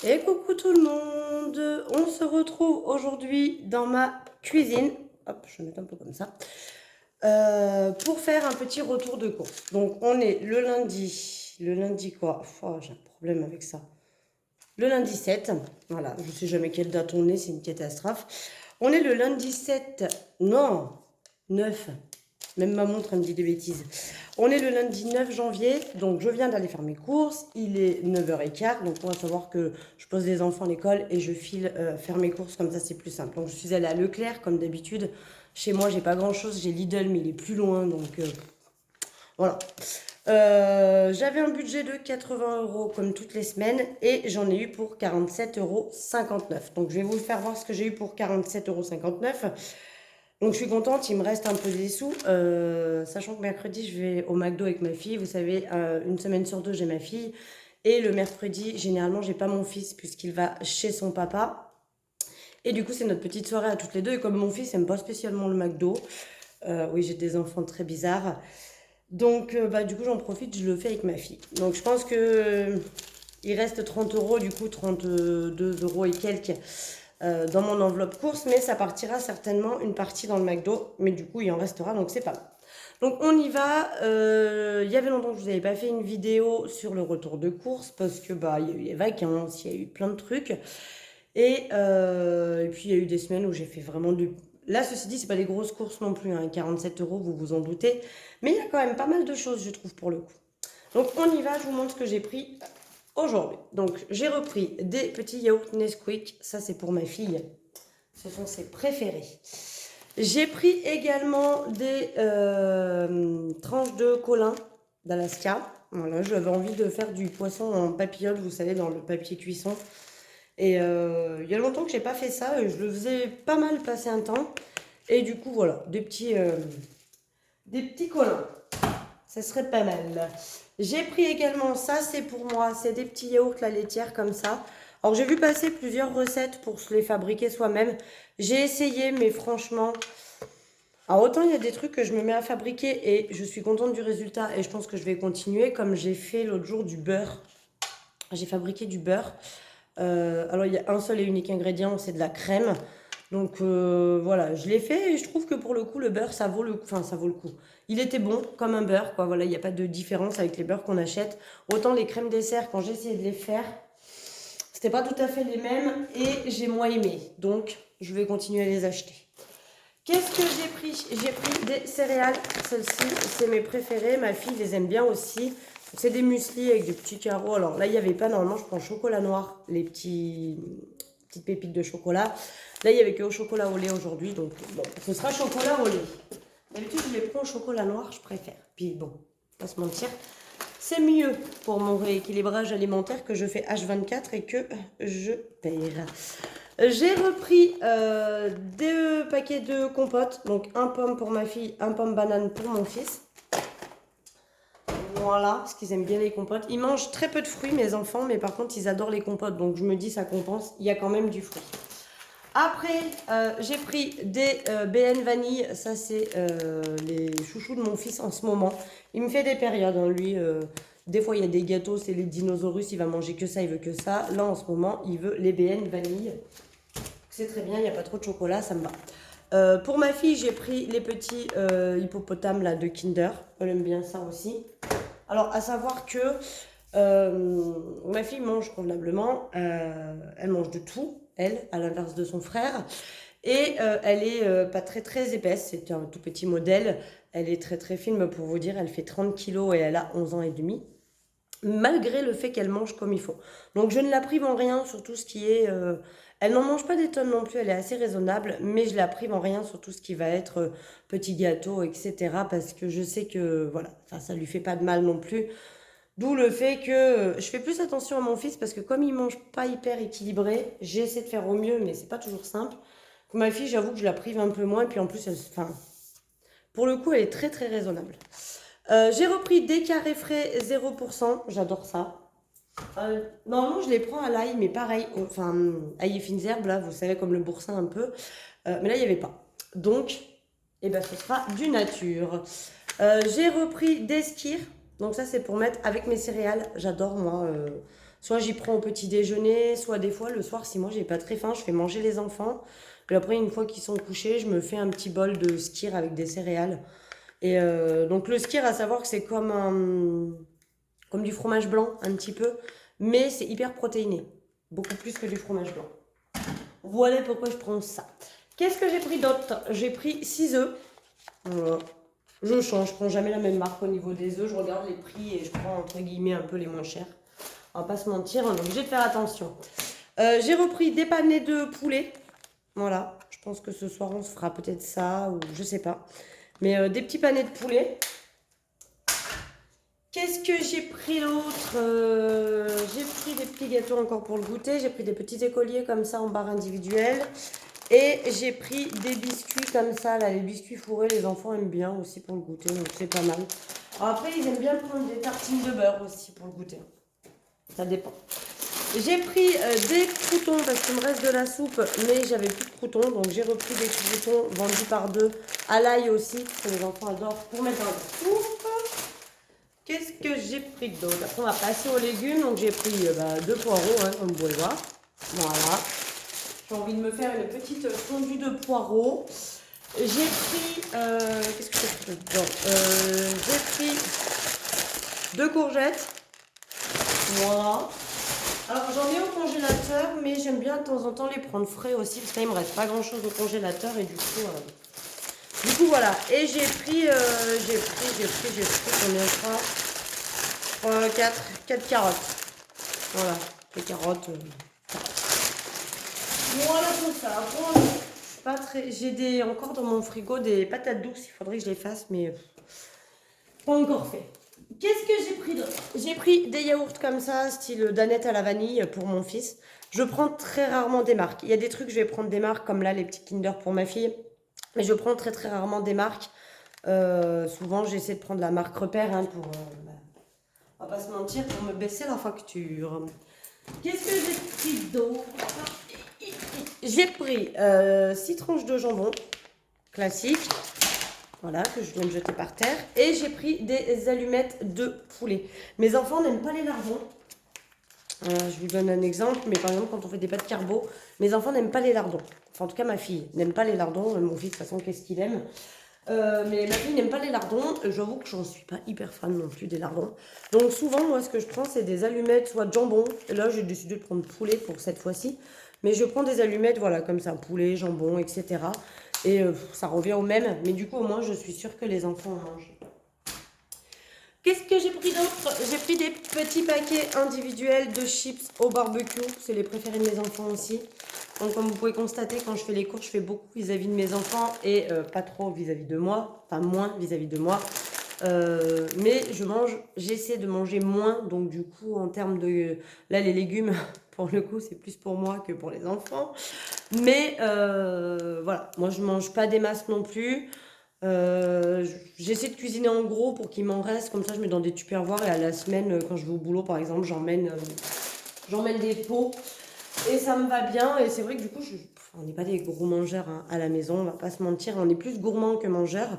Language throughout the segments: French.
Et coucou tout le monde, on se retrouve aujourd'hui dans ma cuisine, hop je vais mettre un peu comme ça, pour faire un petit retour de course. Donc on est le lundi quoi, oh, j'ai un problème avec ça, le lundi 7, voilà, je sais jamais quelle date on est, c'est une catastrophe. On est le lundi 7, non, 9. Même ma montre, elle me dit des bêtises. On est le lundi 9 janvier, donc je viens d'aller faire mes courses. Il est 9h15, donc on va savoir que je pose les enfants à l'école et je file faire mes courses, comme ça c'est plus simple. Donc je suis allée à Leclerc, comme d'habitude. Chez moi, j'ai pas grand chose, j'ai Lidl, mais il est plus loin, donc voilà. J'avais un budget de 80 euros comme toutes les semaines et j'en ai eu pour 47,59 €. Donc je vais vous faire voir ce que j'ai eu pour 47,59 €. Donc je suis contente, il me reste un peu des sous, sachant que mercredi je vais au McDo avec ma fille. Vous savez, une semaine sur deux j'ai ma fille. Et le mercredi, généralement, j'ai pas mon fils puisqu'il va chez son papa. Et du coup, c'est notre petite soirée à toutes les deux. Et comme mon fils aime pas spécialement le McDo, oui, j'ai des enfants très bizarres. Donc, bah, du coup, j'en profite, je le fais avec ma fille. Donc, je pense que il reste 30 euros, du coup, 32 € et quelques dans mon enveloppe course, mais ça partira certainement une partie dans le McDo, mais du coup, il en restera, donc c'est pas mal. Donc on y va. Il y avait longtemps que je vous avais pas fait une vidéo sur le retour de course parce que bah il y a eu les vacances, il y a eu plein de trucs et puis il y a eu des semaines où j'ai fait vraiment de. Là, ceci dit, c'est pas des grosses courses non plus, hein, 47 euros, vous vous en doutez, mais il y a quand même pas mal de choses, je trouve, pour le coup. Donc on y va, je vous montre ce que j'ai pris aujourd'hui. Donc j'ai repris des petits yaourts Nesquik, ça c'est pour ma fille, ce sont ses préférés. J'ai pris également des tranches de colin d'Alaska. Voilà, j'avais envie de faire du poisson en papillote, vous savez, dans le papier cuisson. Et il y a longtemps que j'ai pas fait ça, et je le faisais pas mal passer un temps. Et du coup, voilà, des petits colins. Ça serait pas mal. J'ai pris également ça, c'est pour moi, c'est des petits yaourts la laitière comme ça. Alors j'ai vu passer plusieurs recettes pour se les fabriquer soi-même. J'ai essayé, mais franchement, alors autant il y a des trucs que je me mets à fabriquer et je suis contente du résultat et je pense que je vais continuer comme j'ai fait l'autre jour du beurre. J'ai fabriqué du beurre. Alors il y a un seul et unique ingrédient, c'est de la crème. Donc voilà, je l'ai fait et je trouve que pour le coup le beurre ça vaut le coup. Enfin ça vaut le coup. Il était bon comme un beurre quoi. Voilà, il n'y a pas de différence avec les beurres qu'on achète. Autant les crèmes dessert quand j'ai essayé de les faire, c'était pas tout à fait les mêmes et j'ai moins aimé. Donc je vais continuer à les acheter. Qu'est-ce que j'ai pris? J'ai pris des céréales. Celles-ci, c'est mes préférées. Ma fille les aime bien aussi. C'est des mueslis avec des petits carreaux. Alors là, il n'y avait pas. Normalement, je prends chocolat noir, les petites pépites de chocolat. Là, il n'y avait que au chocolat au lait aujourd'hui. Donc, bon, ce sera chocolat au lait. D'habitude, je les prends au chocolat noir, je préfère. Puis bon, pas se mentir. C'est mieux pour mon rééquilibrage alimentaire que je fais H24 et que je perds. J'ai repris deux paquets de compotes. Donc un pomme pour ma fille, un pomme banane pour mon fils. Voilà, parce qu'ils aiment bien les compotes. Ils mangent très peu de fruits, mes enfants, mais par contre, ils adorent les compotes. Donc je me dis, ça compense. Il y a quand même du fruit. Après, j'ai pris des BN vanille. Ça, c'est les chouchous de mon fils en ce moment. Il me fait des périodes, hein, lui. Des fois, il y a des gâteaux, c'est les dinosaures. Il va manger que ça, il veut que ça. Là, en ce moment, il veut les BN vanille. C'est très bien, il n'y a pas trop de chocolat, ça me va. Pour ma fille, j'ai pris les petits hippopotames là, de Kinder. Elle aime bien ça aussi. Alors, à savoir que ma fille mange convenablement. Elle mange de tout, elle, à l'inverse de son frère. Et elle est pas très très épaisse. C'est un tout petit modèle. Elle est très très fine, pour vous dire. Elle fait 30 kilos et elle a 11 ans et demi. Malgré le fait qu'elle mange comme il faut. Donc je ne la prive en rien sur tout ce qui est. Elle n'en mange pas des tonnes non plus, elle est assez raisonnable, mais je la prive en rien sur tout ce qui va être petit gâteau, etc. Parce que je sais que voilà, enfin, ça lui fait pas de mal non plus. D'où le fait que je fais plus attention à mon fils parce que comme il mange pas hyper équilibré, j'essaie de faire au mieux, mais c'est pas toujours simple. Pour ma fille, j'avoue que je la prive un peu moins, et puis en plus, enfin, pour le coup, elle est très très raisonnable. J'ai repris des carrés frais 0%, j'adore ça. Normalement, je les prends à l'ail, mais pareil, enfin, ail et fines herbes, là, vous savez, comme le boursin un peu. Mais là, il n'y avait pas. Donc, eh ben, ce sera du nature. J'ai repris des skyrs. Donc ça, c'est pour mettre avec mes céréales. J'adore, moi, Soit j'y prends au petit déjeuner, soit des fois le soir, si moi j'ai pas très faim, je fais manger les enfants. Puis après, une fois qu'ils sont couchés, je me fais un petit bol de skyr avec des céréales. Et donc le skyr, à savoir que c'est comme du fromage blanc, un petit peu, mais c'est hyper protéiné. Beaucoup plus que du fromage blanc. Voilà pourquoi je prends ça. Qu'est-ce que j'ai pris d'autre? J'ai pris 6 œufs. Voilà. Je change, je prends jamais la même marque au niveau des œufs. Je regarde les prix et je prends entre guillemets un peu les moins chers. On va pas se mentir, on est obligé de faire attention. J'ai repris des panais de poulet. Voilà, je pense que ce soir on se fera peut-être ça ou je sais pas. Mais des petits panais de poulet. Qu'est-ce que j'ai pris d'autre? J'ai pris des petits gâteaux encore pour le goûter. J'ai pris des petits écoliers comme ça en barre individuelle. Et j'ai pris des biscuits comme ça, là, les biscuits fourrés, les enfants aiment bien aussi pour le goûter, donc c'est pas mal. Alors après, ils aiment bien prendre des tartines de beurre aussi pour le goûter. Ça dépend. J'ai pris des croûtons parce qu'il me reste de la soupe, mais j'avais plus de croûtons, donc j'ai repris des croûtons vendus par deux à l'ail aussi, que les enfants adorent pour mettre dans la soupe. Qu'est-ce que j'ai pris d'autre? Après, on va passer aux légumes, donc j'ai pris deux poireaux, hein, comme vous pouvez voir. Voilà. J'ai envie de me faire une petite fondue de poireaux. J'ai pris... qu'est-ce que j'ai pris dedans? J'ai pris 2 courgettes. Voilà. Alors j'en ai au congélateur, mais j'aime bien de temps en temps les prendre frais aussi, parce que là il me reste pas grand chose au congélateur et du coup voilà. Et j'ai pris combien de fois 4 carottes. Voilà, les carottes. Voilà pour ça. Bon, pas très... J'ai encore dans mon frigo des patates douces, il faudrait que je les fasse, mais pas encore fait. Qu'est-ce que j'ai pris d'autre? J'ai pris des yaourts comme ça, style danette à la vanille pour mon fils. Je prends très rarement des marques. Il y a des trucs, je vais prendre des marques, comme là, les petits Kinder pour ma fille. Mais je prends très très rarement des marques. Souvent, j'essaie de prendre la marque Repère, hein, pour... on va pas se mentir, pour me baisser la facture. Qu'est-ce que j'ai pris d'autre? J'ai pris 6 tranches de jambon, classique. Voilà, que je viens de jeter par terre. Et j'ai pris des allumettes de poulet. Mes enfants n'aiment pas les lardons. Je vous donne un exemple, mais par exemple, quand on fait des pâtes carbo, mes enfants n'aiment pas les lardons. Enfin, en tout cas, ma fille n'aime pas les lardons. Mon fils, de toute façon, qu'est-ce qu'il aime? Mais ma fille n'aime pas les lardons. J'avoue que j'en suis pas hyper fan non plus des lardons. Donc, souvent, moi, ce que je prends, c'est des allumettes, soit de jambon. Et là, j'ai décidé de prendre poulet pour cette fois-ci. Mais je prends des allumettes, voilà, comme ça, poulet, jambon, etc. Et ça revient au même. Mais du coup, au moins, je suis sûre que les enfants en mangent. Qu'est-ce que j'ai pris d'autre? J'ai pris des petits paquets individuels de chips au barbecue. C'est les préférés de mes enfants aussi. Donc, comme vous pouvez constater, quand je fais les courses, je fais beaucoup vis-à-vis de mes enfants et pas trop vis-à-vis de moi. Enfin, moins vis-à-vis de moi. Mais j'essaie de manger moins. Donc, du coup, en termes de... Là, les légumes, pour le coup, c'est plus pour moi que pour les enfants. Mais voilà, moi, je mange pas des masses non plus. J'essaie de cuisiner en gros pour qu'il m'en reste, comme ça je mets dans des tupperwares et à la semaine quand je vais au boulot par exemple j'emmène des pots et ça me va bien. Et c'est vrai que du coup on n'est pas des gros mangeurs hein, à la maison, on va pas se mentir, on est plus gourmand que mangeurs,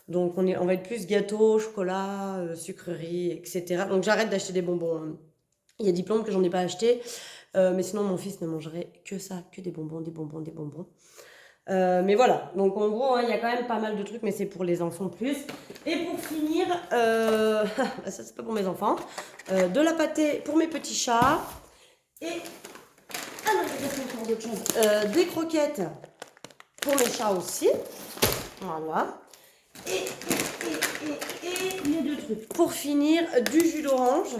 donc on va être plus gâteau, chocolat, sucreries, etc. Donc j'arrête d'acheter des bonbons hein. Il y a diplôme que j'en ai pas acheté, mais sinon mon fils ne mangerait que ça, que des bonbons, des bonbons, des bonbons. Mais voilà, donc en gros, hein, il y a quand même pas mal de trucs, mais c'est pour les enfants plus. Et pour finir, ça c'est pas pour mes enfants, de la pâtée pour mes petits chats. Et, ah non, j'ai encore d'autres choses. Des croquettes pour mes chats aussi. Voilà. Et les 2 trucs. Pour finir, du jus d'orange.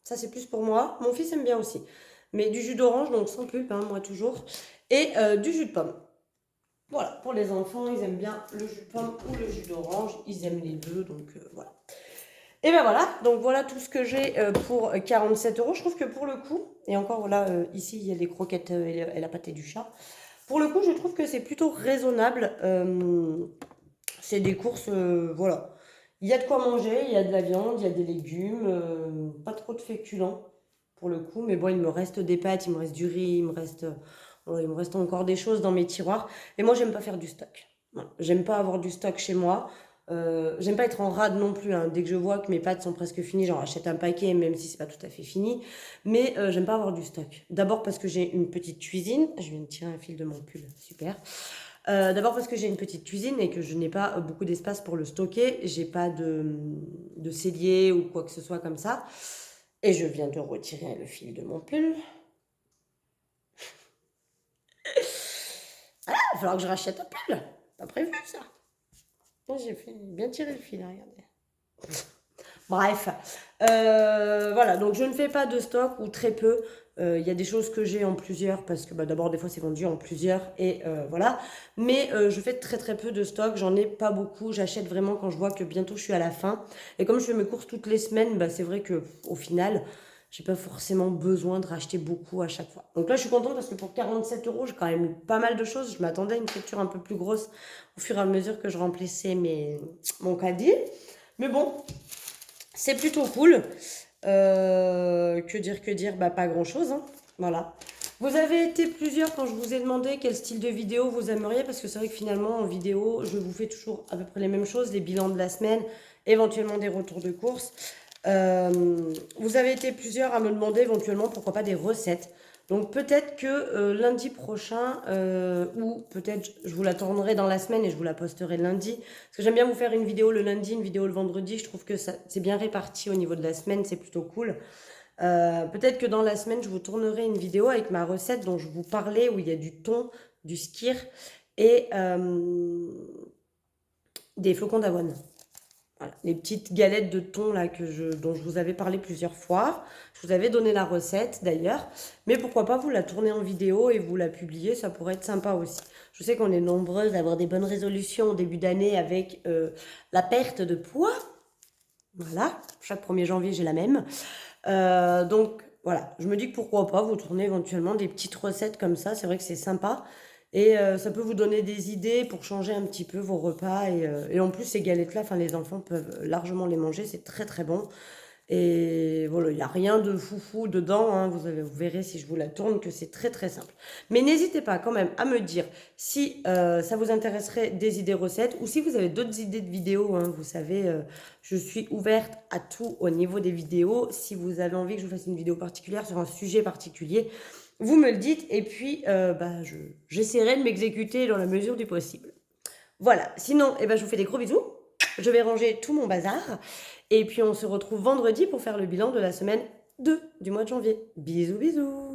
Ça c'est plus pour moi. Mon fils aime bien aussi. Mais du jus d'orange, donc sans pub, hein, moi toujours. Et du jus de pomme. Voilà, pour les enfants, ils aiment bien le jus de pomme ou le jus d'orange. Ils aiment les deux, donc voilà. Et ben voilà, donc voilà tout ce que j'ai pour 47 €. Je trouve que pour le coup, et encore voilà, ici il y a les croquettes et la pâtée du chat. Pour le coup, je trouve que c'est plutôt raisonnable. C'est des courses, voilà. Il y a de quoi manger, il y a de la viande, il y a des légumes, pas trop de féculents pour le coup. Mais bon, il me reste des pâtes, il me reste du riz, il me reste encore des choses dans mes tiroirs. Et moi, j'aime pas faire du stock. Voilà. J'aime pas avoir du stock chez moi. J'aime pas être en rade non plus, hein. Dès que je vois que mes pâtes sont presque finies, j'en rachète un paquet, même si c'est pas tout à fait fini. Mais j'aime pas avoir du stock. D'abord parce que j'ai une petite cuisine. Je viens de tirer un fil de mon pull, super. D'abord parce que j'ai une petite cuisine et que je n'ai pas beaucoup d'espace pour le stocker. J'ai pas de cellier ou quoi que ce soit comme ça. Et je viens de retirer le fil de mon pull. Ah, il va falloir que je rachète un pull. Pas prévu ça. Oh, j'ai fait bien tirer le fil, hein, regardez. Bref, voilà, donc je ne fais pas de stock ou très peu. Il y a des choses que j'ai en plusieurs parce que bah, d'abord des fois c'est vendu en plusieurs et voilà. Mais je fais très très peu de stock, j'en ai pas beaucoup. J'achète vraiment quand je vois que bientôt je suis à la fin. Et comme je fais mes courses toutes les semaines, bah, c'est vrai que au final, j'ai pas forcément besoin de racheter beaucoup à chaque fois. Donc là je suis contente parce que pour 47 euros, j'ai quand même eu pas mal de choses. Je m'attendais à une facture un peu plus grosse au fur et à mesure que je remplissais mon caddie. Mais bon, c'est plutôt cool. Que dire? Bah, pas grand-chose, hein. Voilà. Vous avez été plusieurs quand je vous ai demandé quel style de vidéo vous aimeriez, parce que c'est vrai que finalement, en vidéo, je vous fais toujours à peu près les mêmes choses, les bilans de la semaine, éventuellement des retours de courses. Vous avez été plusieurs à me demander éventuellement pourquoi pas des recettes. Donc peut-être que lundi prochain, ou peut-être je vous la tournerai dans la semaine et je vous la posterai lundi. Parce que j'aime bien vous faire une vidéo le lundi, une vidéo le vendredi. Je trouve que c'est bien réparti au niveau de la semaine, c'est plutôt cool. Peut-être que dans la semaine, je vous tournerai une vidéo avec ma recette dont je vous parlais, où il y a du thon, du skyr et des flocons d'avoine. Voilà, les petites galettes de thon là dont je vous avais parlé plusieurs fois. Je vous avais donné la recette d'ailleurs. Mais pourquoi pas vous la tourner en vidéo et vous la publier, ça pourrait être sympa aussi. Je sais qu'on est nombreuses à avoir des bonnes résolutions au début d'année avec la perte de poids. Voilà, chaque 1er janvier j'ai la même. Donc voilà, je me dis que pourquoi pas vous tourner éventuellement des petites recettes comme ça. C'est vrai que c'est sympa. Et ça peut vous donner des idées pour changer un petit peu vos repas. Et en plus, ces galettes-là, enfin, les enfants peuvent largement les manger. C'est très très bon. Et voilà, il n'y a rien de foufou dedans, hein. Vous verrez si je vous la tourne que c'est très très simple. Mais n'hésitez pas quand même à me dire si ça vous intéresserait des idées recettes ou si vous avez d'autres idées de vidéos, hein. Vous savez, je suis ouverte à tout au niveau des vidéos. Si vous avez envie que je vous fasse une vidéo particulière sur un sujet particulier, vous me le dites et puis bah, j'essaierai de m'exécuter dans la mesure du possible. Voilà, sinon, eh ben, je vous fais des gros bisous. Je vais ranger tout mon bazar. Et puis on se retrouve vendredi pour faire le bilan de la semaine 2 du mois de janvier. Bisous, bisous.